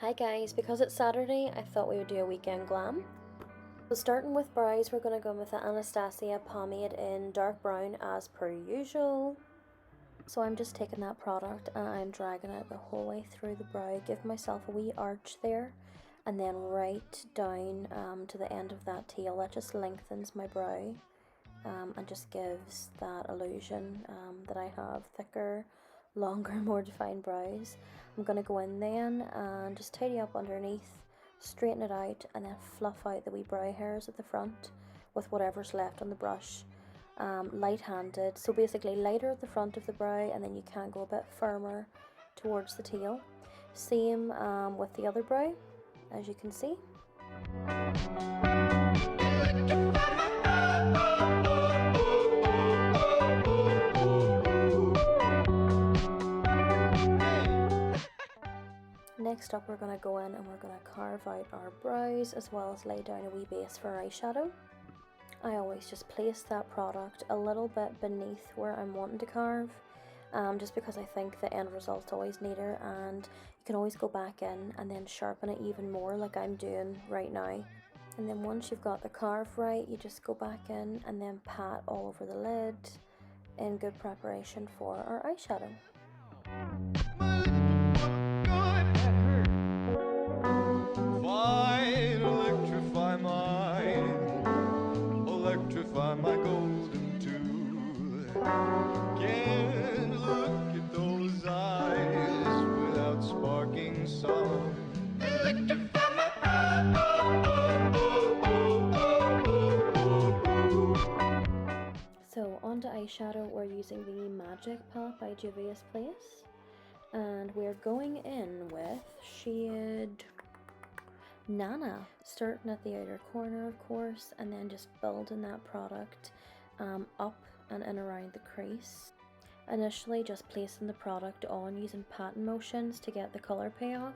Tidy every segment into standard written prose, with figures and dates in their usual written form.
Hi guys, because it's Saturday, I thought we would do a weekend glam. So starting with brows, we're going to go with the Anastasia pomade in dark brown as per usual. So I'm just taking that product and I'm dragging it the whole way through the brow, give myself a wee arch there, and then right down to the end of that tail. That just lengthens my brow and just gives that illusion that I have thicker, longer, more defined brows. I'm going to go in then and just tidy up underneath, straighten it out, and then fluff out the wee brow hairs at the front with whatever's left on the brush. Light-handed, so basically lighter at the front of the brow, and then you can go a bit firmer towards the tail. Same with the other brow, as you can see. Next up, we're going to go in and we're going to carve out our brows as well as lay down a wee base for eyeshadow. I always just place that product a little bit beneath where I'm wanting to carve, just because I think the end result's always neater, and you can always go back in and then sharpen it even more like I'm doing right now. And then once you've got the carve right, you just go back in and then pat all over the lid in good preparation for our eyeshadow. Electrify my golden tooth. Can't look at those eyes without sparking song. Electrify my So on to eyeshadow, we're using the Magic palette by Juvias Place, and we're going in with shade Nana, starting at the outer corner of course, and then just building that product up and in around the crease. Initially just placing the product on using patting motions to get the colour payoff,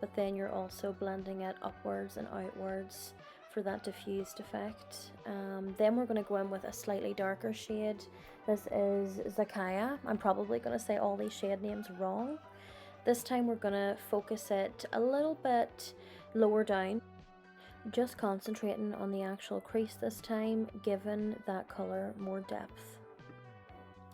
but then you're also blending it upwards and outwards for that diffused effect. Then we're going to go in with a slightly darker shade. This is Zakiya. I'm probably going to say all these shade names wrong. This time we're going to focus it a little bit lower down, just concentrating on the actual crease this time, giving that colour more depth.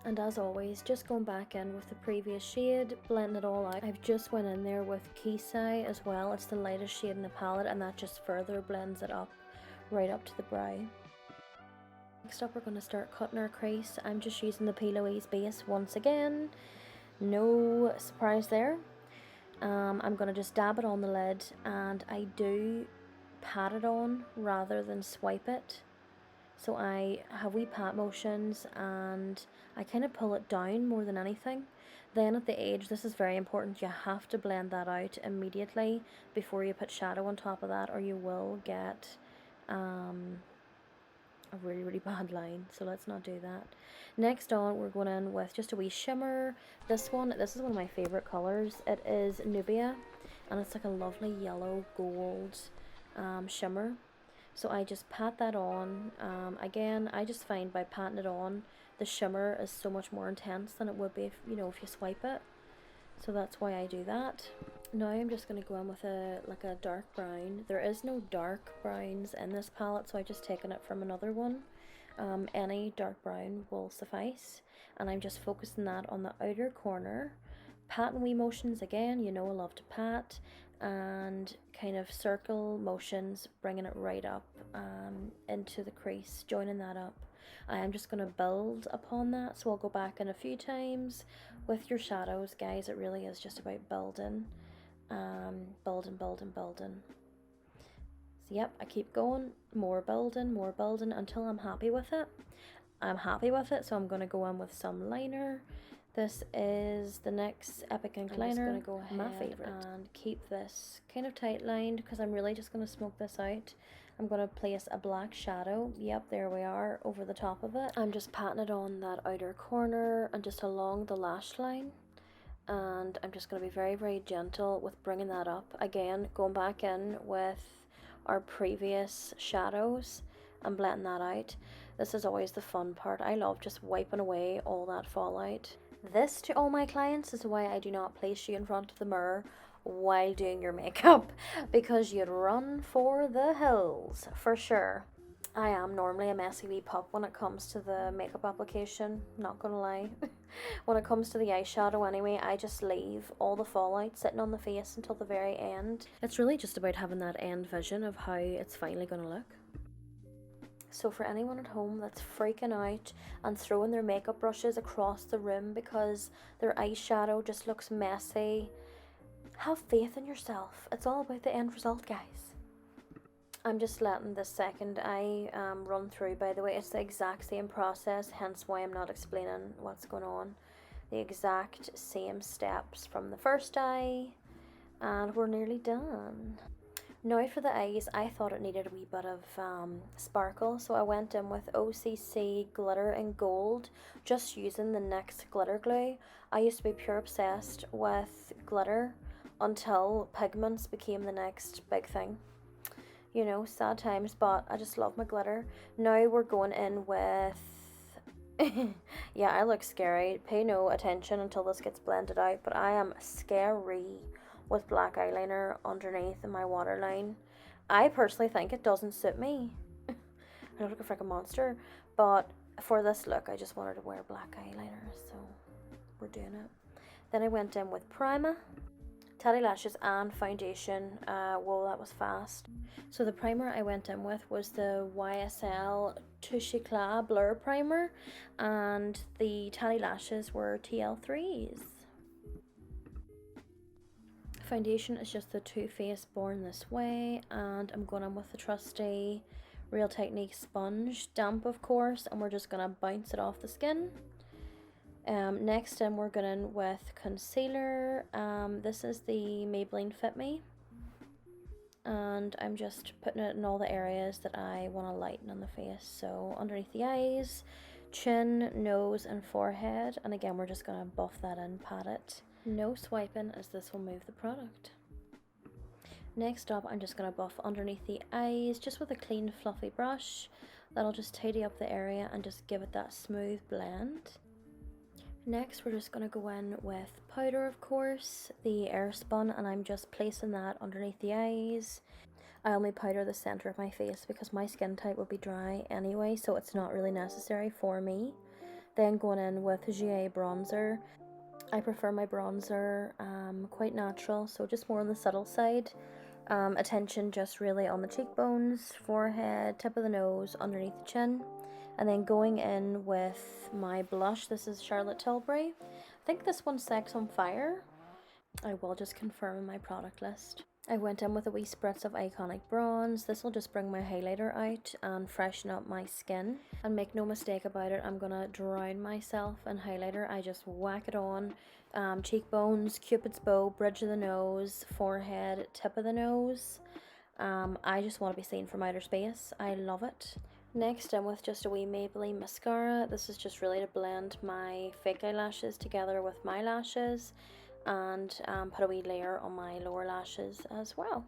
And as always, just going back in with the previous shade, blending it all out. I've just went in there with Kesi as well. It's the lightest shade in the palette, and that just further blends it up, right up to the brow. Next up, we're going to start cutting our crease. I'm just using the Plouise base once again. No surprise there. I'm going to just dab it on the lid, and I do pat it on rather than swipe it. So I have wee pat motions and I kind of pull it down more than anything. Then at the edge, this is very important, you have to blend that out immediately before you put shadow on top of that, or you will get a really bad line, so let's not do that. Next on, we're going in with just a wee shimmer. This is one of my favourite colours. It is Nubia, and it's like a lovely yellow gold shimmer. So I just pat that on. Again, I just find by patting it on, the shimmer is so much more intense than it would be if you swipe it. So that's why I do that. Now I'm just going to go in with a dark brown. There is no dark browns in this palette, so I've just taken it from another one. Any dark brown will suffice. And I'm just focusing that on the outer corner. Patting wee motions again, I love to pat. And kind of circle motions, bringing it right up into the crease, joining that up. I am just going to build upon that, so I'll go back in a few times. With your shadows, guys, it really is just about building, building. So yep, I keep going, more building until I'm happy with it. So I'm going to go in with some liner. This is the NYX Epic Ink Liner. I'm just going to go ahead and keep this kind of tight lined because I'm really just going to smoke this out. I'm going to place a black shadow, yep, there we are, over the top of it. I'm just patting it on that outer corner and just along the lash line. And I'm just going to be very gentle with bringing that up. Again, going back in with our previous shadows and blending that out. This is always the fun part. I love just wiping away all that fallout. This, to all my clients, is why I do not place you in front of the mirror while doing your makeup because you'd run for the hills for sure. I am normally a messy wee pup when it comes to the makeup application, not gonna lie. When it comes to the eyeshadow anyway, I just leave all the fallout sitting on the face until the very end. It's really just about having that end vision of how it's finally gonna look. So for anyone at home that's freaking out and throwing their makeup brushes across the room because their eyeshadow just looks messy, have faith in yourself. It's all about the end result, guys. I'm just letting this second eye run through, by the way. It's the exact same process, hence why I'm not explaining what's going on. The exact same steps from the first eye, and we're nearly done. Now for the eyes, I thought it needed a wee bit of sparkle, so I went in with OCC Glitter in Gold, just using the NYX Glitter Glue. I used to be pure obsessed with glitter until pigments became the next big thing. You know, sad times, but I just love my glitter. Now we're going in with... yeah, I look scary. Pay no attention until this gets blended out, but I am scary with black eyeliner underneath in my waterline. I personally think it doesn't suit me. I look like a freaking monster, but for this look I just wanted to wear black eyeliner, so we're doing it. Then I went in with primer, Tatti lashes and foundation. Whoa, that was fast. So the primer I went in with was the YSL Touché Blur Primer, and the Tatti lashes were TL3s. Foundation is just the Too Faced Born This Way, and I'm going in with the trusty Real Technique sponge, damp of course, and we're just going to bounce it off the skin. Next in we're going in with concealer. This is the Maybelline Fit Me, and I'm just putting it in all the areas that I want to lighten on the face. So underneath the eyes, chin, nose and forehead, and again we're just going to buff that in, pat it. No swiping, as this will move the product. Next up, I'm just going to buff underneath the eyes just with a clean fluffy brush. That'll just tidy up the area and just give it that smooth blend. Next, we're just going to go in with powder, of course, the Airspun, and I'm just placing that underneath the eyes. I only powder the center of my face because my skin type will be dry anyway, so it's not really necessary for me. Then going in with Jouer bronzer. I prefer my bronzer quite natural, so just more on the subtle side. Attention just really on the cheekbones, forehead, tip of the nose, underneath the chin. And then going in with my blush, this is Charlotte Tilbury. I think this one's Sex on Fire. I will just confirm in my product list. I went in with a wee spritz of Iconic Bronze. This will just bring my highlighter out and freshen up my skin. And make no mistake about it, I'm going to drown myself in highlighter. I just whack it on. Cheekbones, cupid's bow, bridge of the nose, forehead, tip of the nose. I just want to be seen from outer space. I love it. Next, I'm with just a wee Maybelline mascara. This is just really to blend my fake eyelashes together with my lashes, and put a wee layer on my lower lashes as well.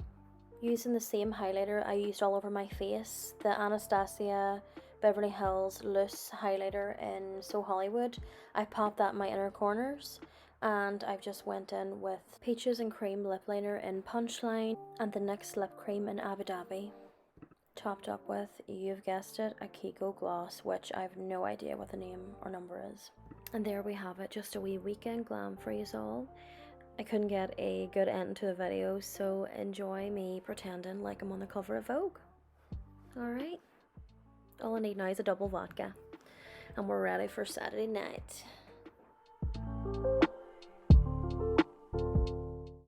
Using the same highlighter I used all over my face, the Anastasia Beverly Hills Loose highlighter in So Hollywood. I popped that in my inner corners, and I've just went in with Peaches and Cream lip liner in Punchline and the NYX lip cream in Abu Dhabi, topped up with, you've guessed it, a Kiko gloss, which I have no idea what the name or number is. And there we have it, just a wee weekend glam for you all. I couldn't get a good end to the video, so enjoy me pretending like I'm on the cover of Vogue. Alright, all I need now is a double vodka, and we're ready for Saturday night.